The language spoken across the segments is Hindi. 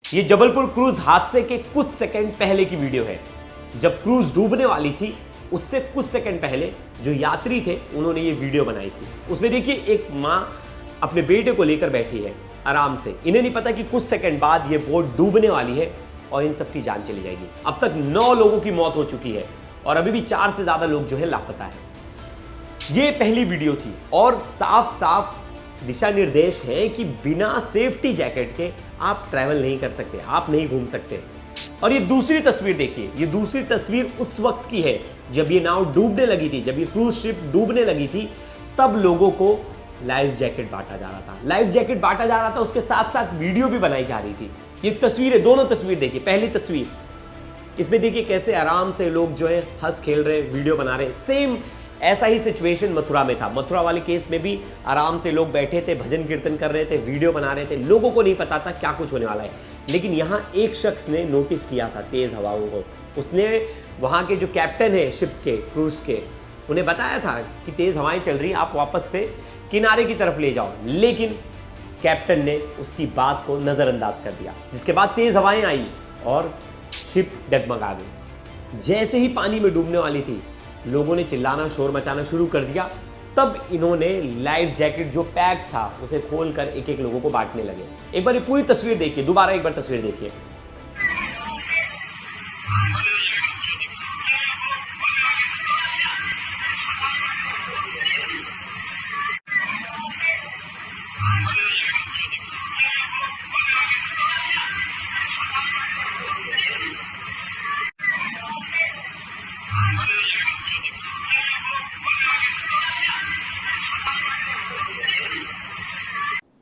ये जबलपुर क्रूज हादसे के कुछ सेकंड पहले की वीडियो है। जब क्रूज डूबने वाली थी उससे कुछ सेकंड पहले जो यात्री थे उन्होंने ये वीडियो बनाई थी। उसमें देखिए एक माँ अपने बेटे को लेकर बैठी है आराम से। इन्हें नहीं पता कि कुछ सेकंड बाद ये बोट डूबने वाली है और इन सबकी जान चली जाएगी। अब तक 9 लोगों की मौत हो चुकी है और अभी भी 4 से ज्यादा लोग जो है लापता है। ये पहली वीडियो थी और साफ साफ दिशा निर्देश है कि बिना सेफ्टी जैकेट के आप ट्रैवल नहीं कर सकते, आप नहीं घूम सकते। और ये दूसरी तस्वीर देखिए, ये दूसरी तस्वीर उस वक्त की है जब ये नाव डूबने लगी थी, जब ये क्रूज शिप डूबने लगी थी, तब लोगों को लाइफ जैकेट बांटा जा रहा था। लाइफ जैकेट बांटा जा रहा था, उसके साथ साथ वीडियो भी बनाई जा रही थी। ये तस्वीर है, दोनों तस्वीर देखिए। पहली तस्वीर इसमें देखिए कैसे आराम से लोग जो है हंस खेल रहे, वीडियो बना रहे। सेम ऐसा ही सिचुएशन मथुरा में था। मथुरा वाले केस में भी आराम से लोग बैठे थे, भजन कीर्तन कर रहे थे, वीडियो बना रहे थे। लोगों को नहीं पता था क्या कुछ होने वाला है, लेकिन यहाँ एक शख्स ने नोटिस किया था तेज हवाओं को। उसने वहाँ के जो कैप्टन है शिप के, क्रूज के, उन्हें बताया था कि तेज हवाएं चल रही हैं, आप वापस से किनारे की तरफ ले जाओ। लेकिन कैप्टन ने उसकी बात को नजरअंदाज कर दिया, जिसके बाद तेज हवाएं आई और शिप डगमगा गई। जैसे ही पानी में डूबने वाली थी, लोगों ने चिल्लाना, शोर मचाना शुरू कर दिया। तब इन्होंने लाइफ जैकेट जो पैक था उसे खोलकर एक एक लोगों को बांटने लगे। एक बार ये पूरी तस्वीर देखिए, दोबारा एक बार तस्वीर देखिए।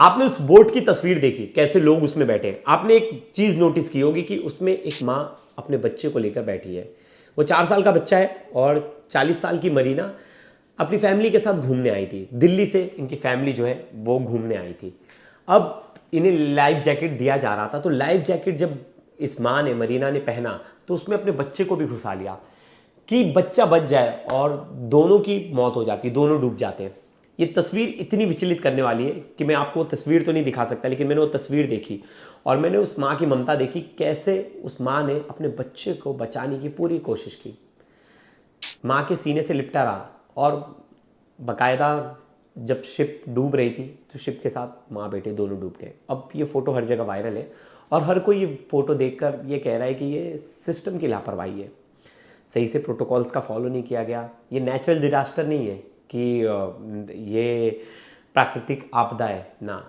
आपने उस बोट की तस्वीर देखी, कैसे लोग उसमें बैठे। आपने एक चीज नोटिस की होगी कि उसमें एक माँ अपने बच्चे को लेकर बैठी है। वो 4 साल का बच्चा है और 40 साल की मरीना अपनी फैमिली के साथ घूमने आई थी। दिल्ली से इनकी फैमिली जो है वो घूमने आई थी। अब इन्हें लाइफ जैकेट दिया जा रहा था, तो लाइफ जैकेट जब इस माँ ने, मरीना ने पहना, तो उसमें अपने बच्चे को भी घुसा लिया कि बच्चा बच जाए, और दोनों की मौत हो जाती, दोनों डूब जाते हैं। ये तस्वीर इतनी विचलित करने वाली है कि मैं आपको वो तस्वीर तो नहीं दिखा सकता, लेकिन मैंने वो तस्वीर देखी और मैंने उस माँ की ममता देखी, कैसे उस माँ ने अपने बच्चे को बचाने की पूरी कोशिश की। माँ के सीने से लिपटा रहा और बाकायदा जब शिप डूब रही थी तो शिप के साथ माँ बेटे दोनों डूब गए। अब ये फ़ोटो हर जगह वायरल है और हर कोई ये फ़ोटो देखकर ये कह रहा है कि ये सिस्टम की लापरवाही है, सही से प्रोटोकॉल्स का फॉलो नहीं किया गया। ये नेचुरल डिजास्टर नहीं है कि ये प्राकृतिक आपदा है ना,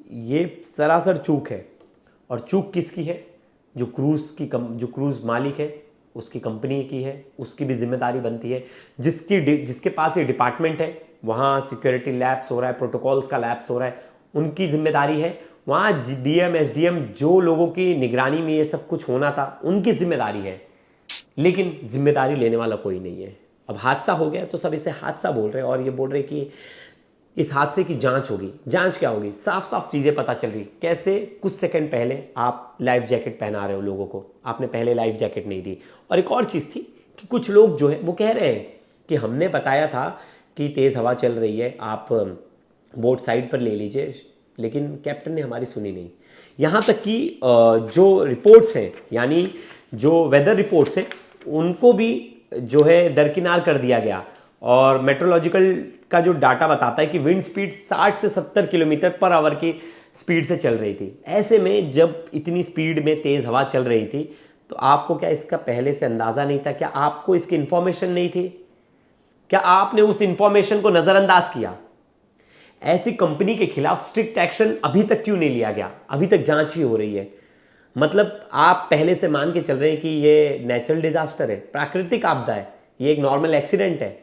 ये सरासर चूक है। और चूक किसकी है? जो क्रूज मालिक है उसकी, कंपनी की है, उसकी भी जिम्मेदारी बनती है। जिसके पास ये डिपार्टमेंट है, वहाँ सिक्योरिटी लैप्स हो रहा है, प्रोटोकॉल्स का लैप्स हो रहा है, उनकी जिम्मेदारी है। वहाँ डीएम एसडीएम जो लोगों की निगरानी में ये सब कुछ होना था, उनकी जिम्मेदारी है, लेकिन जिम्मेदारी लेने वाला कोई नहीं है। अब हादसा हो गया तो सब इसे हादसा बोल रहे हैं और ये बोल रहे कि इस हादसे की जांच होगी। जांच क्या होगी? साफ साफ चीज़ें पता चल रही। कैसे कुछ सेकंड पहले आप लाइफ जैकेट पहना रहे हो लोगों को, आपने पहले लाइफ जैकेट नहीं दी। और एक और चीज़ थी कि कुछ लोग जो है वो कह रहे हैं कि हमने बताया था कि तेज़ हवा चल रही है, आप बोट साइड पर ले लीजिए, लेकिन कैप्टन ने हमारी सुनी नहीं। यहाँ तक कि जो रिपोर्ट्स हैं, यानी जो वेदर रिपोर्ट्स हैं, उनको भी जो है दरकिनार कर दिया गया। और मेट्रोलॉजिकल का जो डाटा बताता है कि विंड स्पीड 60 से 70 किलोमीटर पर आवर की स्पीड से चल रही थी। ऐसे में जब इतनी स्पीड में तेज़ हवा चल रही थी, तो आपको क्या इसका पहले से अंदाज़ा नहीं था? क्या आपको इसकी इंफॉर्मेशन नहीं थी? क्या आपने उस इंफॉर्मेशन को नज़रअंदाज किया? ऐसी कंपनी के खिलाफ स्ट्रिक्ट एक्शन अभी तक क्यों नहीं लिया गया? अभी तक जांच ही हो रही है। मतलब आप पहले से मान के चल रहे हैं कि ये नेचुरल डिजास्टर है, प्राकृतिक आपदा है, ये एक नॉर्मल एक्सीडेंट है।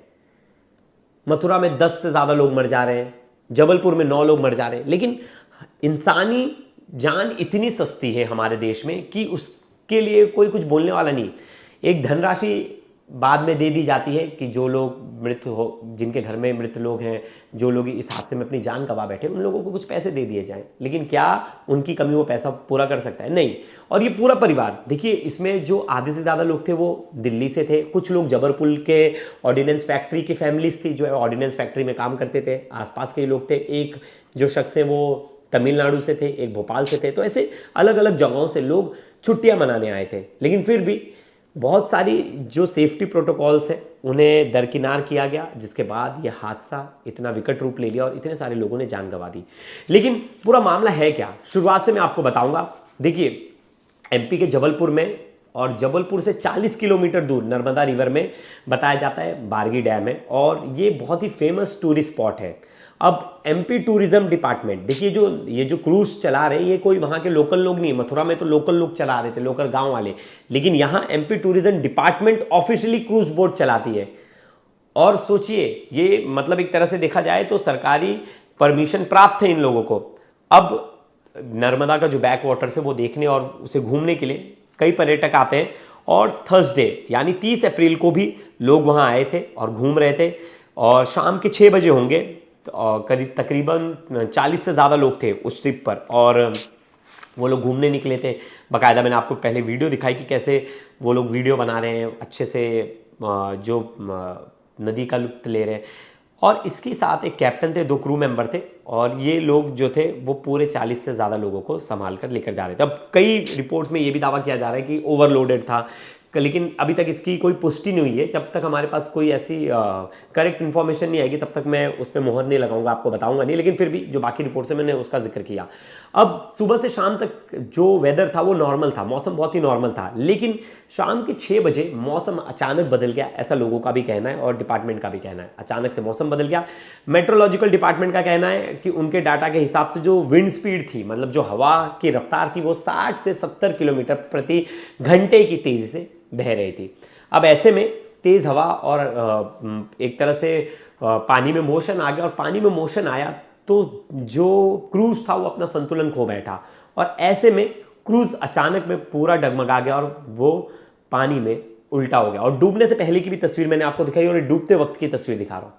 मथुरा में 10 से ज़्यादा लोग मर जा रहे हैं, जबलपुर में 9 लोग मर जा रहे हैं, लेकिन इंसानी जान इतनी सस्ती है हमारे देश में कि उसके लिए कोई कुछ बोलने वाला नहीं। एक धनराशि बाद में दे दी जाती है कि जो लोग मृत हो, जिनके घर में मृत लोग हैं, जो लोग इस हादसे में अपनी जान गंवा बैठे, उन लोगों को कुछ पैसे दे दिए जाएं। लेकिन क्या उनकी कमी वो पैसा पूरा कर सकता है? नहीं। और ये पूरा परिवार देखिए, इसमें जो आधे से ज़्यादा लोग थे वो दिल्ली से थे, कुछ लोग जबलपुर के ऑर्डिनेंस फैक्ट्री की फैमिलीज थी, जो ऑर्डिनेंस फैक्ट्री में काम करते थे, आसपास के लोग थे। एक जो शख्स है वो तमिलनाडु से थे, एक भोपाल से थे। तो ऐसे अलग अलग जगहों से लोग छुट्टियां मनाने आए थे, लेकिन फिर भी बहुत सारी जो सेफ्टी प्रोटोकॉल्स है उन्हें दरकिनार किया गया, जिसके बाद यह हादसा इतना विकट रूप ले लिया और इतने सारे लोगों ने जान गंवा दी। लेकिन पूरा मामला है क्या, शुरुआत से मैं आपको बताऊंगा। देखिए, एमपी के जबलपुर में और जबलपुर से 40 किलोमीटर दूर नर्मदा रिवर में बताया जाता है बारगी डैम है, और ये बहुत ही फेमस टूरिस्ट स्पॉट है। अब एमपी टूरिज्म डिपार्टमेंट, देखिए ये जो क्रूज चला रहे हैं ये कोई वहाँ के लोकल लोग नहीं, मथुरा में तो लोकल लोग चला रहे थे, लोकल गांव वाले, लेकिन यहाँ MP tourism department officially cruise boat चलाती है। और सोचिए, ये मतलब एक तरह से देखा जाए तो सरकारी परमिशन प्राप्त है इन लोगों को। अब नर्मदा का जो बैक वाटर्स है वो देखने और उसे घूमने के लिए कई पर्यटक आते हैं, और थर्सडे यानी 30 अप्रैल को भी लोग वहाँ आए थे और घूम रहे थे, और शाम के 6 बजे होंगे, और करीब तकरीबन 40 से ज़्यादा लोग थे उस ट्रिप पर, और वो लोग घूमने निकले थे। बाकायदा मैंने आपको पहले वीडियो दिखाई कि कैसे वो लोग वीडियो बना रहे हैं, अच्छे से जो नदी का लुत्फ ले रहे हैं। और इसके साथ एक कैप्टन थे, 2 क्रू मेंबर थे, और ये लोग जो थे वो पूरे 40 से ज़्यादा लोगों को संभाल कर लेकर जा रहे थे। अब कई रिपोर्ट्स में ये भी दावा किया जा रहा है कि ओवरलोडेड था, लेकिन अभी तक इसकी कोई पुष्टि नहीं हुई है। जब तक हमारे पास कोई ऐसी करेक्ट इन्फॉर्मेशन नहीं आएगी तब तक मैं उस पर मोहर नहीं लगाऊंगा, आपको बताऊंगा नहीं। लेकिन फिर भी जो बाकी रिपोर्ट्स है मैंने उसका जिक्र किया। अब सुबह से शाम तक जो वेदर था वो नॉर्मल था, मौसम बहुत ही नॉर्मल था, लेकिन शाम के 6 बजे मौसम अचानक बदल गया, ऐसा लोगों का भी कहना है और डिपार्टमेंट का भी कहना है। अचानक से मौसम बदल गया। मेट्रोलॉजिकल डिपार्टमेंट का कहना है कि उनके डाटा के हिसाब से जो विंड स्पीड थी, मतलब जो हवा की रफ्तार थी, वो 60 से 70 किलोमीटर प्रति घंटे की तेजी से बह रही थी। अब ऐसे में तेज हवा और एक तरह से पानी में मोशन आ गया, और पानी में मोशन आया तो जो क्रूज था वो अपना संतुलन खो बैठा, और ऐसे में क्रूज अचानक में पूरा डगमगा गया और वो पानी में उल्टा हो गया। और डूबने से पहले की भी तस्वीर मैंने आपको दिखाई, और डूबते वक्त की तस्वीर दिखा रहा हूं।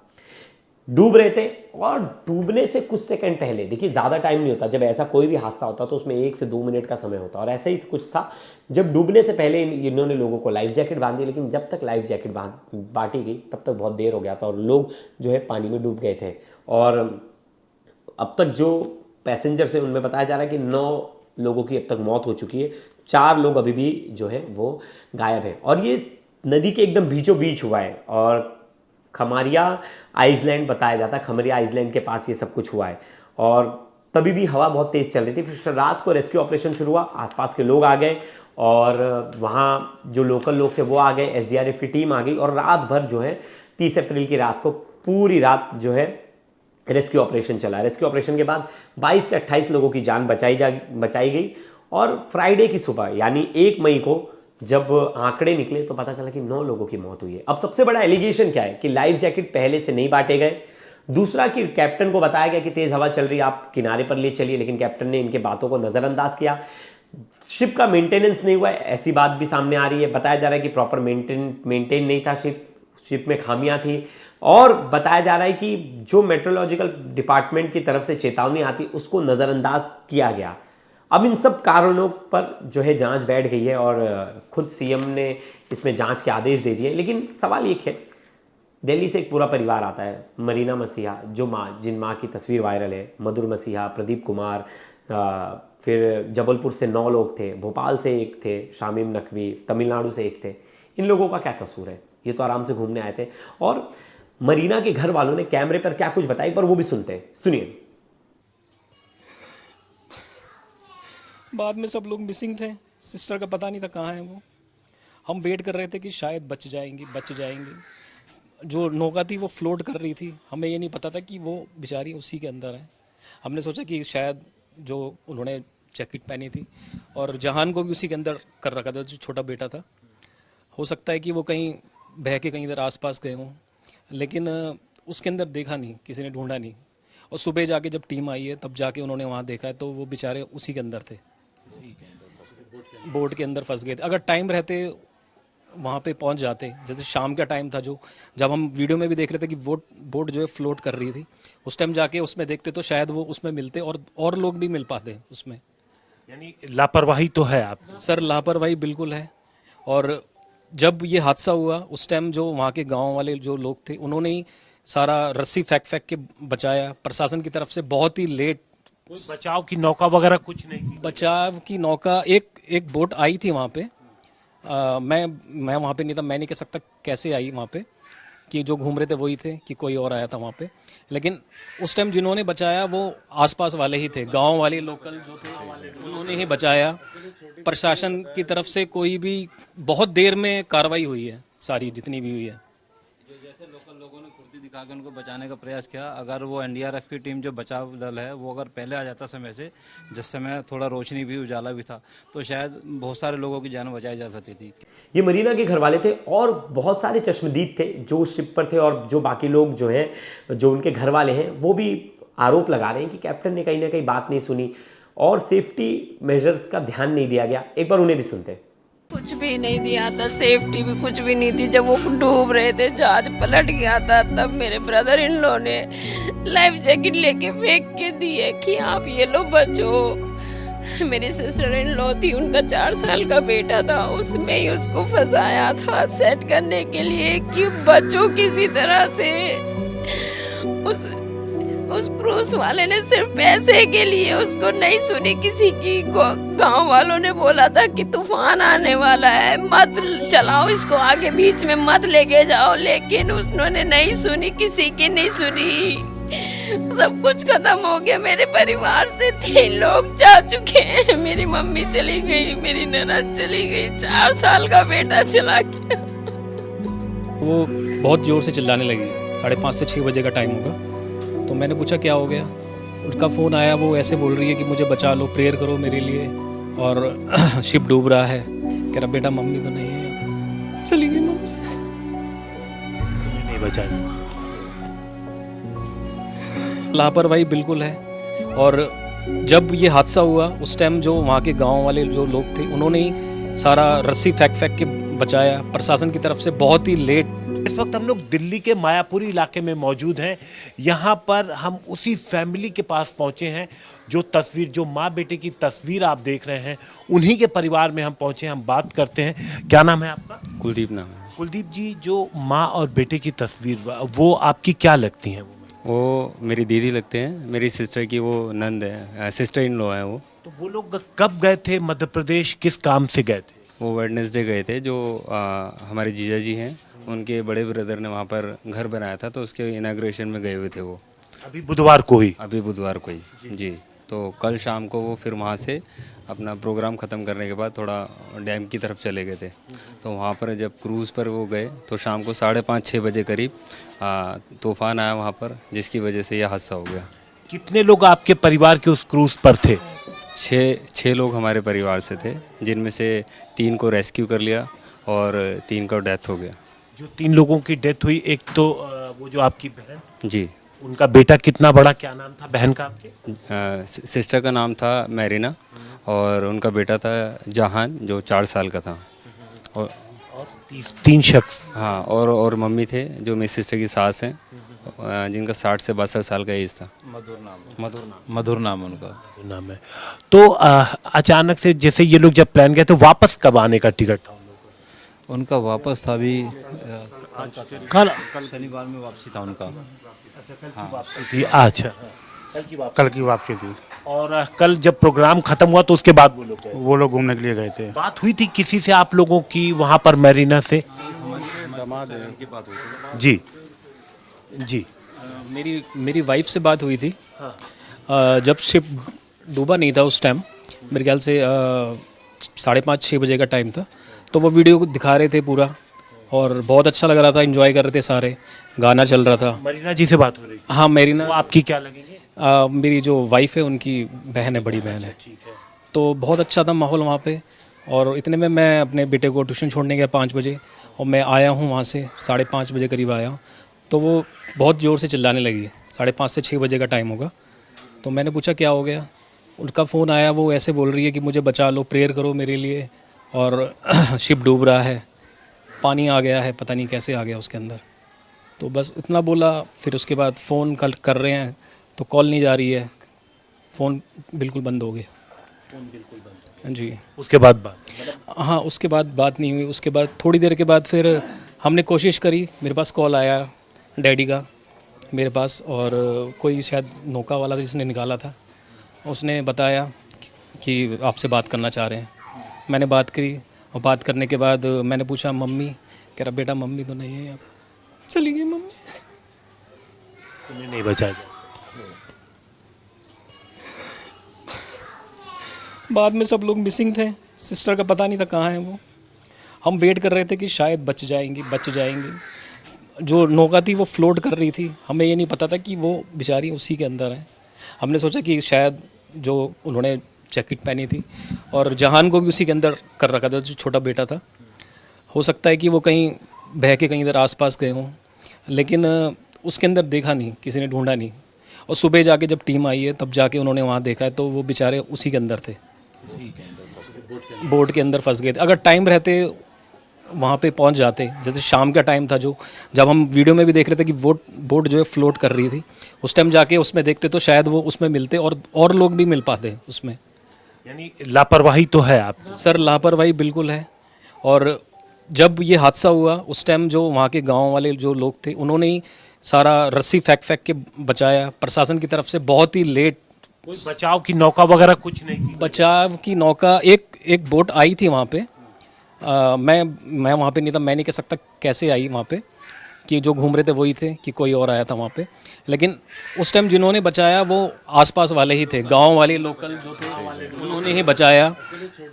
डूब रहे थे, और डूबने से कुछ सेकंड पहले, देखिए ज़्यादा टाइम नहीं होता जब ऐसा कोई भी हादसा होता तो उसमें 1 से 2 मिनट का समय होता, और ऐसा ही कुछ था। जब डूबने से पहले इन्होंने लोगों को लाइफ जैकेट बांधी, लेकिन जब तक लाइफ जैकेट बांटी गई तब तक बहुत देर हो गया था, और लोग जो है पानी में डूब गए थे। और अब तक जो पैसेंजर्स हैं उनमें बताया जा रहा है कि 9 लोगों की अब तक मौत हो चुकी है, 4 लोग अभी भी जो है वो गायब हैं। और ये नदी के एकदम बीचों बीच हुआ है, और खमरिया आइसलैंड बताया जाता है, खमरिया आइसलैंड के पास ये सब कुछ हुआ है। और तभी भी हवा बहुत तेज़ चल रही थी। फिर रात को रेस्क्यू ऑपरेशन शुरू हुआ, आसपास के लोग आ गए, और वहाँ जो लोकल लोग थे वो आ गए, एसडीआरएफ की टीम आ गई, और रात भर जो है 30 अप्रैल की रात को पूरी रात जो है रेस्क्यू ऑपरेशन चला। रेस्क्यू ऑपरेशन के बाद 22 से 28 लोगों की जान बचाई गई। और फ्राइडे की सुबह यानी 1 मई को जब आंकड़े निकले तो पता चला कि 9 लोगों की मौत हुई है। अब सबसे बड़ा एलिगेशन क्या है कि लाइफ जैकेट पहले से नहीं बांटे गए। दूसरा कि कैप्टन को बताया गया कि तेज हवा चल रही है, आप किनारे पर ले चलिए, लेकिन कैप्टन ने इनके बातों को नजरअंदाज किया। शिप का मेंटेनेंस नहीं हुआ है, ऐसी बात भी सामने आ रही है। बताया जा रहा है कि प्रॉपर मेंटेन नहीं था शिप में खामियां थी। और बताया जा रहा है कि जो मेट्रोलॉजिकल डिपार्टमेंट की तरफ से चेतावनी आती उसको नजरअंदाज किया गया। अब इन सब कारणों पर जो है जांच बैठ गई है, और खुद सीएम ने इसमें जांच के आदेश दे दिए। लेकिन सवाल एक है, दिल्ली से एक पूरा परिवार आता है, मरीना मसीहा जो जिन माँ की तस्वीर वायरल है, मधुर मसीहा, प्रदीप कुमार, फिर जबलपुर से 9 लोग थे, भोपाल से 1 थे, शामीम नकवी, तमिलनाडु से 1 थे। इन लोगों का क्या कसूर है? ये तो आराम से घूमने आए थे। और मरीना के घर वालों ने कैमरे पर क्या कुछ बताई, पर वो भी सुनते हैं, सुनिए। बाद में सब लोग मिसिंग थे, सिस्टर का पता नहीं था कहाँ है वो। हम वेट कर रहे थे कि शायद बच जाएंगे। जो नौका थी वो फ्लोट कर रही थी, हमें ये नहीं पता था कि वो बेचारी उसी के अंदर है। हमने सोचा कि शायद जो उन्होंने जैकेट पहनी थी, और जहान को भी उसी के अंदर कर रखा था, जो छोटा बेटा था, हो सकता है कि वो कहीं बह के कहीं इधर आसपास गए हों, लेकिन उसके अंदर देखा नहीं, किसी ने ढूंढा नहीं। और सुबह जाके जब टीम आई है तब जाके उन्होंने वहाँ देखा है, तो वो बेचारे उसी के अंदर थे, बोट के अंदर फंस गए थे। अगर टाइम रहते वहाँ पे पहुँच जाते, जैसे शाम का टाइम था, जो जब हम वीडियो में भी देख रहे थे कि बोट जो है फ्लोट कर रही थी, उस टाइम जाके उसमें देखते तो शायद वो उसमें मिलते, और लोग भी मिल पाते उसमें। यानी लापरवाही तो है आप? सर लापरवाही बिल्कुल है। और जब ये हादसा हुआ उस टाइम जो वहाँ के गाँव वाले जो लोग थे उन्होंने ही सारा रस्सी फेंक के बचाया। प्रशासन की तरफ से बहुत ही लेट कोई बचाव की नौका वगैरह कुछ नहीं की? बचाव की नौका एक बोट आई थी वहाँ पे। मैं वहाँ पे नहीं था, मैं नहीं कह सकता कैसे आई वहाँ पे, कि जो घूम रहे थे वही थे कि कोई और आया था वहाँ पे। लेकिन उस टाइम जिन्होंने बचाया वो आसपास वाले ही थे, गांव वाले लोकल जो थे उन्होंने ही बचाया। प्रशासन की तरफ से कोई भी बहुत देर में कार्रवाई हुई है, सारी जितनी भी हुई है। जैसे लोकल लोगों ने फुर्ती दिखा के उनको बचाने का प्रयास किया। अगर वो एनडीआरएफ की टीम जो बचाव दल है वो अगर पहले आ जाता समय से, जिस समय थोड़ा रोशनी भी उजाला भी था, तो शायद बहुत सारे लोगों की जान बचाई जा सकती थी। ये मरीना के घर वाले थे और बहुत सारे चश्मदीद थे जो शिप पर थे, और जो बाकी लोग जो हैं, जो उनके घर वाले हैं, वो भी आरोप लगा रहे हैं कि कैप्टन ने कहीं ना कहीं बात नहीं सुनी और सेफ्टी मेजर्स का ध्यान नहीं दिया गया। एक बार उन्हें भी सुनते हैं। कुछ भी नहीं दिया था, सेफ्टी भी कुछ भी नहीं थी। जब वो डूब रहे थे, जहाज पलट गया था, तब मेरे ब्रदर इन लो ने लाइफ जैकेट लेके फेंक के दिए कि आप ये लो बचो। मेरी सिस्टर इन लो थी, उनका 4 साल का बेटा था, उसमें ही उसको फंसाया था सेट करने के लिए कि बचो किसी तरह से। उस क्रूज वाले ने सिर्फ पैसे के लिए उसको नहीं सुनी किसी की। गांव वालों ने बोला था कि तूफान आने वाला है, मत चलाओ इसको आगे, बीच में मत लेके जाओ, लेकिन उन्होंने नहीं सुनी, किसी की नहीं सुनी। सब कुछ खत्म हो गया। मेरे परिवार से 3 लोग जा चुके हैं। मेरी मम्मी चली गई, मेरी ननद चली गई, 4 साल का बेटा चला गया। वो बहुत ज़ोर से चिल्लाने लगी। 5:30 से 6 बजे का टाइम होगा। तो मैंने पूछा क्या हो गया। उनका फ़ोन आया, वो ऐसे बोल रही है कि मुझे बचा लो, प्रेयर करो मेरे लिए, और शिप डूब रहा है। कह रहा बेटा मम्मी तो नहीं है, चली गई मम्मी। नहीं बचा। लापरवाही बिल्कुल है। और जब ये हादसा हुआ उस टाइम जो वहाँ के गांव वाले जो लोग थे उन्होंने ही सारा रस्सी फेंक फेंक के बचाया। प्रशासन की तरफ से बहुत ही लेट। इस वक्त हम लोग दिल्ली के मायापुरी इलाके में मौजूद हैं। यहाँ पर हम उसी फैमिली के पास पहुँचे हैं जो तस्वीर, जो माँ बेटे की तस्वीर आप देख रहे हैं, उन्हीं के परिवार में हम पहुँचे हैं। हम बात करते हैं। क्या नाम है आपका? कुलदीप नाम है। कुलदीप जी, जो माँ और बेटे की तस्वीर, वो आपकी क्या लगती हैं? वो मेरी दीदी लगते हैं, मेरी सिस्टर की वो नंद है, सिस्टर इन लॉ है वो। तो वो लोग कब गए थे मध्य प्रदेश, किस काम से गए थे? वो वेडनेसडे गए थे। जो हमारे जीजा जी हैं उनके बड़े ब्रदर ने वहाँ पर घर बनाया था, तो उसके इनाग्रेशन में गए हुए थे वो। अभी बुधवार को ही? अभी बुधवार को ही जी। तो कल शाम को वो फिर वहाँ से अपना प्रोग्राम ख़त्म करने के बाद थोड़ा डैम की तरफ चले गए थे। तो वहाँ पर जब क्रूज़ पर वो गए तो शाम को 5:30-6 बजे करीब तूफ़ान आया वहाँ पर, जिसकी वजह से यह हादसा हो गया। कितने लोग आपके परिवार के उस क्रूज़ पर थे? 6 लोग हमारे परिवार से थे, जिनमें से 3 को रेस्क्यू कर लिया और 3 का डेथ हो गया। जो 3 लोगों की डेथ हुई, एक तो वो जो आपकी बहन, जी, उनका बेटा कितना बड़ा, क्या नाम था बहन का आपके? सिस्टर का नाम था मैरिना और उनका बेटा था जहान, जो 4 साल का था। और 3 शख्स? हाँ, और मम्मी थे जो मेरी सिस्टर की सास हैं, जिनका 60 से 62 साल का एज था। मधुर नाम उनका नाम है। तो अचानक से जैसे ये लोग जब प्लान गए तो वापस कब आने का टिकट था उनका? वापस था अभी कल शनिवार में वापसी था उनका। थी? अच्छा, कल की वापसी थी। और कल जब प्रोग्राम खत्म हुआ तो उसके बाद वो लोग घूमने के लिए गए थे। बात हुई थी किसी से आप लोगों की वहाँ पर मैरिना से? जी जी। मेरी वाइफ से बात हुई थी। जब शिप डूबा नहीं था उस टाइम, मेरे ख्याल से 5:30-6 बजे का टाइम था। तो वो वीडियो दिखा रहे थे पूरा और बहुत अच्छा लग रहा था, एंजॉय कर रहे थे सारे, गाना चल रहा था। मरीना जी से बात हो रही? हाँ, मेरीना। वो आपकी क्या लगेंगे? मेरी जो वाइफ है उनकी बहन है, बड़ी बहन है। तो बहुत अच्छा था माहौल वहाँ पे। और इतने में मैं अपने बेटे को ट्यूशन छोड़ने गया 5 बजे, और मैं आया हूँ वहाँ से 5:30 बजे करीब आया हूँ। तो वो बहुत ज़ोर से चिल्लाने लगी। 5:30 से 6 बजे का टाइम होगा। तो मैंने पूछा क्या हो गया। उनका फ़ोन आया, वो ऐसे बोल रही है कि मुझे बचा लो, प्रेयर करो मेरे लिए, और शिप डूब रहा है, पानी आ गया है, पता नहीं कैसे आ गया उसके अंदर। तो बस इतना बोला। फिर उसके बाद फ़ोन कल कर रहे हैं तो कॉल नहीं जा रही है, फ़ोन बिल्कुल बंद हो गया जी। उसके बाद बात? हाँ, उसके बाद बात नहीं हुई। उसके बाद थोड़ी देर के बाद फिर हमने कोशिश करी, मेरे पास कॉल आया डैडी का मेरे पास, और कोई शायद नौका वाला जिसने निकाला था, उसने बताया कि आपसे बात करना चाह रहे हैं। मैंने बात करी और बात करने के बाद मैंने पूछा मम्मी, कह रहा बेटा मम्मी तो नहीं है यहाँ पे, चली गई मम्मी। तुम्हें नहीं बचाया बाद में सब लोग मिसिंग थे, सिस्टर का पता नहीं था कहाँ है वो। हम वेट कर रहे थे कि शायद बच जाएंगी। जो नौका थी वो फ्लोट कर रही थी, हमें ये नहीं पता था कि वो बेचारी उसी के अंदर है। हमने सोचा कि शायद जो उन्होंने जैकेट पहनी थी और जहान को भी उसी के अंदर कर रखा था, जो छोटा बेटा था, हो सकता है कि वो कहीं बह के कहीं इधर आसपास गए हों, लेकिन उसके अंदर देखा नहीं, किसी ने ढूंढा नहीं। और सुबह जाके जब टीम आई है तब जाके उन्होंने वहाँ देखा है तो वो बेचारे उसी के अंदर थे, बोट के अंदर फंस गए थे। अगर टाइम रहते वहाँ पे पहुँच जाते, जैसे शाम का टाइम था जो, जब हम वीडियो में भी देख रहे थे कि बोट जो है फ्लोट कर रही थी, उस टाइम जाके उसमें देखते तो शायद वो उसमें मिलते और लोग भी मिल पाते उसमें। यानी लापरवाही तो है आप? सर लापरवाही बिल्कुल है। और जब ये हादसा हुआ उस टाइम जो वहाँ के गांव वाले जो लोग थे उन्होंने ही सारा रस्सी फेंक के बचाया। प्रशासन की तरफ से बहुत ही लेट, कोई बचाव की नौका वगैरह कुछ नहीं की? बचाव की नौका एक बोट आई थी वहाँ पे। मैं वहाँ पे नहीं था, मैं नहीं कह सकता कैसे आई वहाँ पे, कि जो घूम रहे थे वही थे कि कोई और आया था वहाँ पे। लेकिन उस टाइम जिन्होंने बचाया वो आसपास वाले ही थे, गांव वाले लोकल जो थे उन्होंने ही बचाया।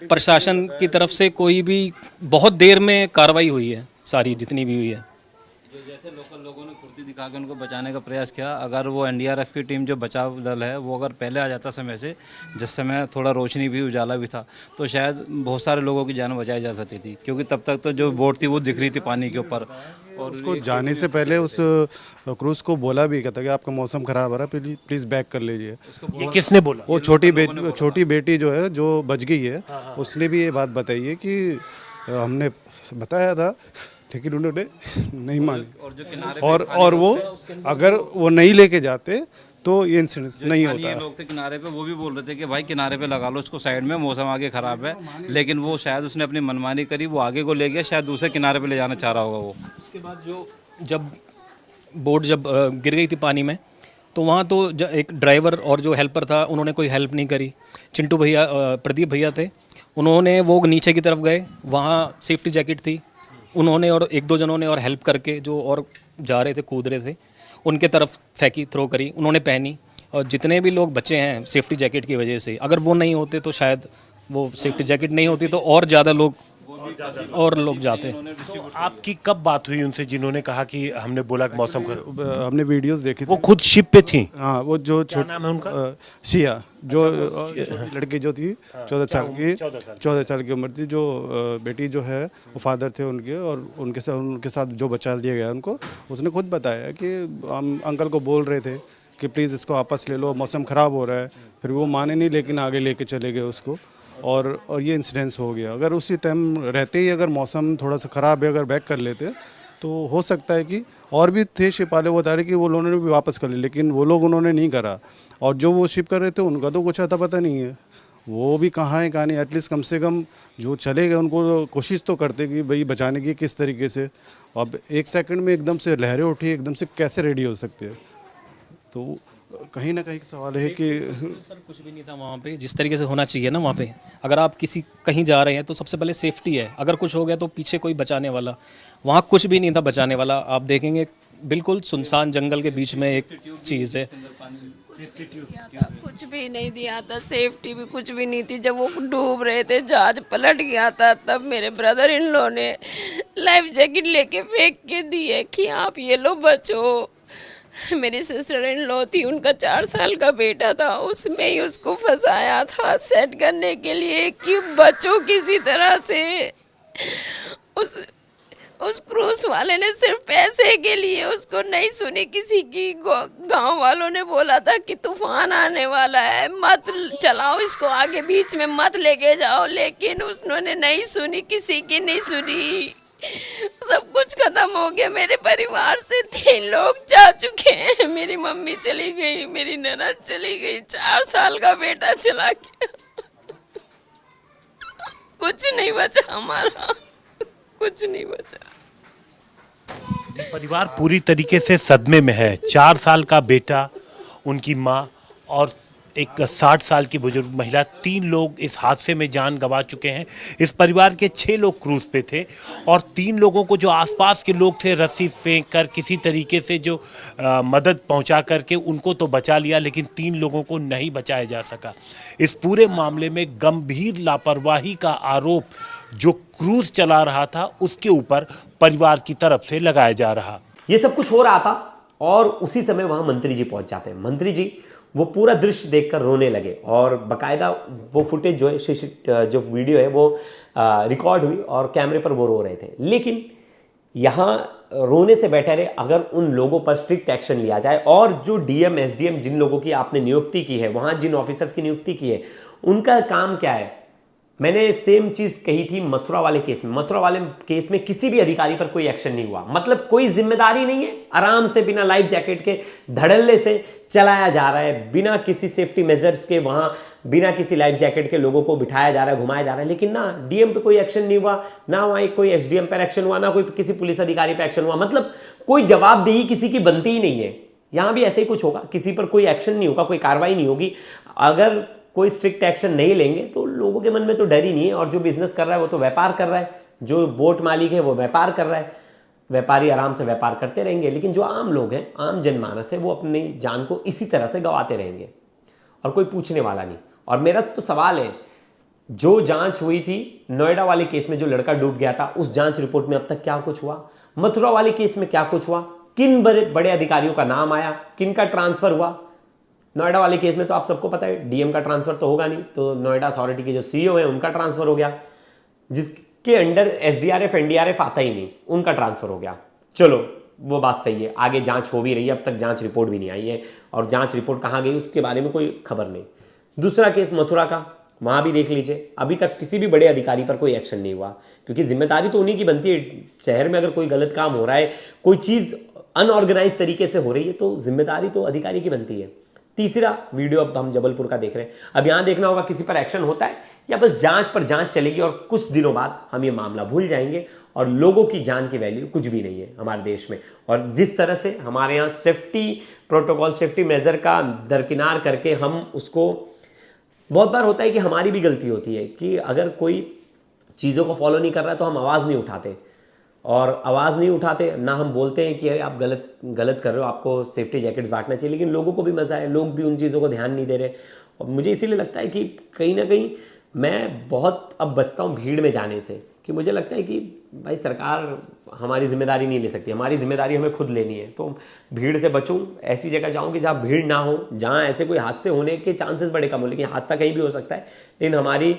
प्रशासन की तरफ से कोई भी बहुत देर में कार्रवाई हुई है, सारी जितनी भी हुई है। जो जैसे लोकल लोगों ने फुर्ती दिखा के उनको बचाने का प्रयास किया, अगर वो एनडीआरएफ की टीम जो बचाव दल है वो अगर पहले आ जाता समय से, जिस समय थोड़ा रोशनी भी उजाला भी था, तो शायद बहुत सारे लोगों की जान बचाई जा सकती थी, क्योंकि तब तक तो जो बोट थी वो दिख रही थी पानी के ऊपर। और उसको जाने से पहले उस क्रूज को बोला भी कहता कि आपका मौसम खराब है, प्लीज बैक कर लीजिए। ये किसने बोला? वो छोटी बेटी जो है जो बच गई है, उसने भी ये बात बताई है कि हमने बताया था लेकिन उन्होंने नहीं मानी, और वो अगर वो नहीं लेके जाते तो ये इंसिडेंट नहीं होता। लोग थे किनारे पे, वो भी बोल रहे थे कि भाई किनारे पे लगा लो उसको साइड में, मौसम आगे खराब है, लेकिन वो शायद उसने अपनी मनमानी करी, वो आगे को ले गया, शायद दूसरे किनारे पे ले जाना चाह रहा होगा वो। उसके बाद जब बोट गिर गई थी पानी में, तो वहाँ तो एक ड्राइवर और जो हेल्पर था उन्होंने कोई हेल्प नहीं करी। चिंटू भैया, प्रदीप भैया थे, उन्होंने वो नीचे की तरफ गए, वहाँ सेफ्टी जैकेट थी, उन्होंने और एक दो जनों ने और हेल्प करके जो और जा रहे थे, कूद रहे थे, उनके तरफ फेंकी, थ्रो करी, उन्होंने पहनी। और जितने भी लोग बचे हैं सेफ्टी जैकेट की वजह से, अगर वो नहीं होते तो शायद वो सेफ्टी जैकेट नहीं होती तो और ज़्यादा लोग जाते। आपकी कब बात हुई उनसे जिन्होंने कहा कि हमने बोला कि मौसम खराब? हमने वीडियोस देखी थी। वो खुद शिप पे थी? हाँ, वो जो क्या नाम है उनका? सिया, जो लड़की जो थी 14 साल की उम्र थी, जो बेटी जो है वो फादर थे उनके, और उनके साथ जो बचा लिया गया उनको, उसने खुद बताया कि हम अंकल को बोल रहे थे कि प्लीज़ इसको वापस ले लो, मौसम ख़राब हो रहा है, फिर वो माने नहीं, लेकिन आगे लेके चले गए उसको, और ये इंसिडेंस हो गया। अगर उसी टाइम रहते ही अगर मौसम थोड़ा सा ख़राब है, अगर बैक कर लेते तो हो सकता है कि और भी थे शिप वाले, वो बता रहे कि वो लोगों ने भी वापस कर लिया, लेकिन वो लोग उन्होंने नहीं करा। और जो वो शिप कर रहे थे उनका तो कुछ आता पता नहीं है, वो भी कहाँ है कहाँ नहीं। एटलीस्ट कम से कम जो चले गए उनको कोशिश तो करते कि भाई बचाने की किस तरीके से। अब एक सेकंड में एकदम से लहरें उठी, एकदम से कैसे रेडी हो सकते हैं? तो कहीं ना कहीं सवाल है कि सर कुछ भी नहीं था वहाँ पे जिस तरीके से होना चाहिए ना। वहाँ पे अगर आप कहीं जा रहे हैं तो सबसे पहले सेफ्टी है, अगर कुछ हो गया तो पीछे कोई बचाने वाला, वहाँ कुछ भी नहीं था बचाने वाला। आप देखेंगे बिल्कुल सुनसान जंगल के बीच में एक चीज़ है, कुछ भी नहीं दिया था, सेफ्टी भी कुछ भी नहीं थी। जब वो डूब रहे थे, जहाज पलट गया था, तब मेरे ब्रदर इन लॉ ने लाइफ जैकेट लेके फेंक के दिए कि आप ये लो बचो। मेरी सिस्टर इन लॉ थी, उनका 4 साल का बेटा था, उसमें ही उसको फंसाया था सेट करने के लिए कि बचो किसी तरह से। उस क्रूज वाले ने सिर्फ पैसे के लिए उसको नहीं सुनी किसी की। गांव वालों ने बोला था कि तूफान आने वाला है, मत चलाओ इसको आगे, बीच में मत लेके जाओ, लेकिन उन्होंने नहीं सुनी, किसी की नहीं सुनी। सब कुछ खत्म हो गया। मेरे परिवार से 3 लोग जा चुके हैं। मेरी मम्मी चली गई, मेरी ननद चली गई, 4 साल का बेटा चला गया। कुछ नहीं बचा हमारा, कुछ नहीं बचा। परिवार पूरी तरीके से सदमे में है। 4 साल का बेटा, उनकी माँ और एक 60 साल की बुजुर्ग महिला, 3 लोग इस हादसे में जान गंवा चुके हैं। इस परिवार के 6 लोग क्रूज पे थे और 3 लोगों को जो आसपास के लोग थे रस्सी फेंक कर किसी तरीके से जो मदद पहुंचा करके उनको तो बचा लिया, लेकिन 3 लोगों को नहीं बचाया जा सका। इस पूरे मामले में गंभीर लापरवाही का आरोप जो क्रूज चला रहा था उसके ऊपर परिवार की तरफ से लगाया जा रहा। ये सब कुछ हो रहा था और उसी समय वहां मंत्री जी पहुंच जाते हैं। मंत्री जी वो पूरा दृश्य देखकर रोने लगे और बकायदा वो फुटेज जो है, जो वीडियो है वो रिकॉर्ड हुई और कैमरे पर वो रो रहे थे। लेकिन यहाँ रोने से बेटर है अगर उन लोगों पर स्ट्रिक्ट एक्शन लिया जाए और जो डीएम एसडीएम जिन लोगों की आपने नियुक्ति की है, वहां जिन ऑफिसर्स की नियुक्ति की है, उनका काम क्या है। मैंने सेम चीज कही थी मथुरा वाले केस में। मथुरा वाले केस में किसी भी अधिकारी पर कोई एक्शन नहीं हुआ, मतलब कोई जिम्मेदारी नहीं है। आराम से बिना लाइफ जैकेट के धड़ल्ले से चलाया जा रहा है, बिना किसी सेफ्टी मेजर्स के, वहां बिना किसी लाइफ जैकेट के लोगों को बिठाया जा रहा है, घुमाया जा रहा है। लेकिन ना डीएम पे कोई एक्शन नहीं हुआ, ना वहां कोई एसडीएम पर एक्शन हुआ, ना कोई किसी पुलिस अधिकारी पर एक्शन हुआ। मतलब कोई जवाबदेही किसी की बनती ही नहीं है। यहां भी ऐसे ही कुछ होगा, किसी पर कोई एक्शन नहीं होगा, कोई कार्रवाई नहीं होगी। अगर कोई स्ट्रिक्ट एक्शन नहीं लेंगे तो लोगों के मन में तो डर ही नहीं है। और जो बिजनेस कर रहा है वो तो व्यापार कर रहा है, जो बोट मालिक है वो व्यापार कर रहा है, व्यापारी आराम से व्यापार करते रहेंगे। लेकिन जो आम लोग हैं, आम जनमानस है, वो अपनी जान को इसी तरह से गंवाते रहेंगे और कोई पूछने वाला नहीं। और मेरा तो सवाल है, जो जांच हुई थी नोएडा वाले केस में जो लड़का डूब गया था, उस जांच रिपोर्ट में अब तक क्या कुछ हुआ? मथुरा वाले केस में क्या कुछ हुआ? किन बड़े अधिकारियों का नाम आया, किन का ट्रांसफर हुआ? नोएडा वाले केस में तो आप सबको पता है डीएम का ट्रांसफर तो होगा नहीं, तो नोएडा अथॉरिटी के जो सीईओ है उनका ट्रांसफर हो गया, जिसके अंडर एसडीआरएफ एनडीआरएफ आता ही नहीं, उनका ट्रांसफर हो गया। चलो वो बात सही है, आगे जांच हो भी रही है, अब तक जांच रिपोर्ट भी नहीं आई है और जांच रिपोर्ट कहाँ गई उसके बारे में कोई खबर नहीं। दूसरा केस मथुरा का, वहां भी देख लीजिए, अभी तक किसी भी बड़े अधिकारी पर कोई एक्शन नहीं हुआ, क्योंकि जिम्मेदारी तो उन्हीं की बनती है। शहर में अगर कोई गलत काम हो रहा है, कोई चीज अनऑर्गेनाइज तरीके से हो रही है, तो जिम्मेदारी तो अधिकारी की बनती है। तीसरा वीडियो अब हम जबलपुर का देख रहे हैं। अब यहां देखना होगा किसी पर एक्शन होता है या बस जांच पर जांच चलेगी और कुछ दिनों बाद हम ये मामला भूल जाएंगे और लोगों की जान की वैल्यू कुछ भी नहीं है हमारे देश में। और जिस तरह से हमारे यहाँ सेफ्टी प्रोटोकॉल, सेफ्टी मेजर का दरकिनार करके हम उसको, बहुत बार होता है कि हमारी भी गलती होती है कि अगर कोई चीज़ों को फॉलो नहीं कर रहा है तो हम आवाज़ नहीं उठाते, और आवाज़ नहीं उठाते ना, हम बोलते हैं कि आप गलत कर रहे हो, आपको सेफ्टी जैकेट्स बांटना चाहिए। लेकिन लोगों को भी मज़ा है, लोग भी उन चीज़ों को ध्यान नहीं दे रहे। और मुझे इसीलिए लगता है कि कहीं ना कहीं मैं बहुत अब बचता हूँ भीड़ में जाने से, कि मुझे लगता है कि भाई सरकार हमारी जिम्मेदारी नहीं ले सकती, हमारी जिम्मेदारी हमें खुद लेनी है। तो भीड़ से बचूं, ऐसी जगह जाऊं कि जहाँ भीड़ ना हो, जहाँ ऐसे कोई हादसे होने के चांसेस बड़े कम हो। लेकिन हादसा कहीं भी हो सकता है, लेकिन हमारी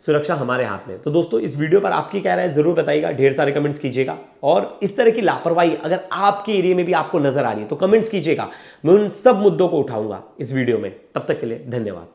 सुरक्षा हमारे हाथ में। तो दोस्तों इस वीडियो पर आपकी क्या राय है जरूर बताइएगा, ढेर सारे कमेंट्स कीजिएगा। और इस तरह की लापरवाही अगर आपके एरिया में भी आपको नजर आ रही है तो कमेंट्स कीजिएगा, मैं उन सब मुद्दों को उठाऊंगा इस वीडियो में। तब तक के लिए धन्यवाद।